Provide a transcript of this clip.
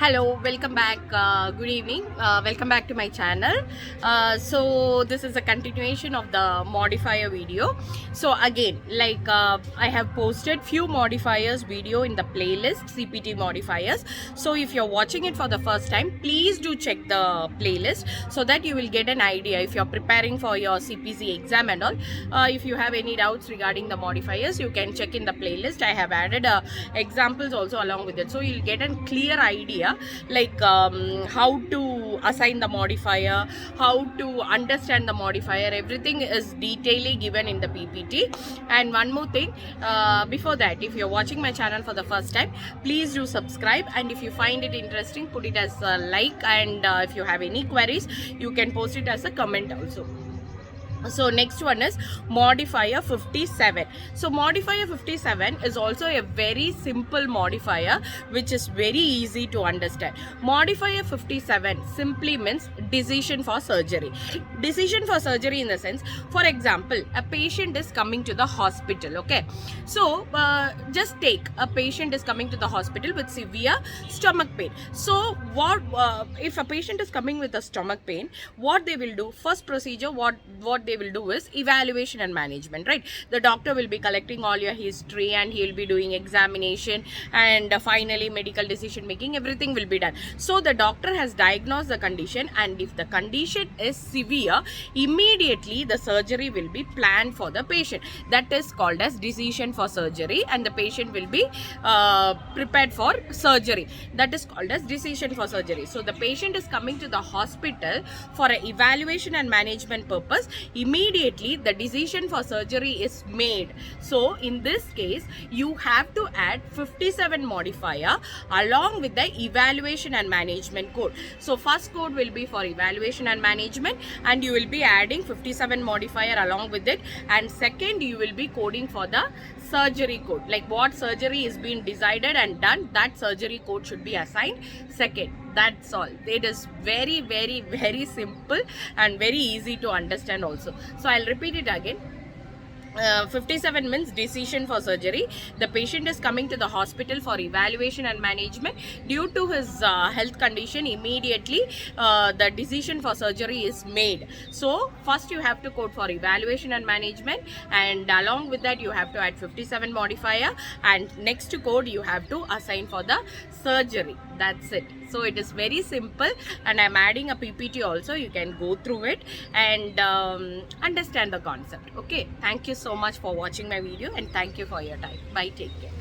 Hello, welcome back. Good evening. Welcome back to my channel. So this is a continuation of the modifier video. So again, I have posted few modifiers video in the playlist CPT modifiers. So if you're watching it for the first time, please do check the playlist so that you will get an idea if you're preparing for your CPC exam and all. If you have any doubts regarding the modifiers, you can check in the playlist. I have added examples also along with it, so you'll get a clear idea how to assign the modifier, how to understand the modifier. Everything is detailedly given in the PPT. And one more thing, before that, if you're watching my channel for the first time, please do subscribe, and if you find it interesting, put it as a like, and if you have any queries, you can post it as a comment also. So next one is modifier 57. So modifier 57 is also a very simple modifier which is very easy to understand. Modifier 57 simply means decision for surgery. Decision for surgery in the sense, for example, a patient is coming to the hospital, okay? So just take a patient is coming to the hospital with severe stomach pain. So what if a patient is coming with a stomach pain, what they will do, first procedure, what they will do is evaluation and management, right? The doctor will be collecting all your history and he will be doing examination, and finally medical decision making, everything will be done. So the doctor has diagnosed the condition, and if the condition is severe, immediately the surgery will be planned for the patient. That is called as decision for surgery, and the patient will be prepared for surgery. That is called as decision for surgery. So the patient is coming to the hospital for an evaluation and management purpose. Immediately the decision for surgery is made. So in this case, you have to add 57 modifier along with the evaluation and management code. So first code will be for evaluation and management, and you will be adding 57 modifier along with it, and second you will be coding for the surgery code, like what surgery is being decided and done, that surgery code should be assigned second. That's all. It is very, very, very simple and very easy to understand also. So I'll repeat it again. 57 means decision for surgery. The patient is coming to the hospital for evaluation and management. Due to his health condition, immediately the decision for surgery is made. So first you have to code for evaluation and management, and along with that you have to add 57 modifier, and next to code you have to assign for the surgery. That's it. So it is very simple, and I'm adding a PPT also. You can go through it and understand the concept. Okay, thank you so much for watching my video, and thank you for your time. Bye, take care.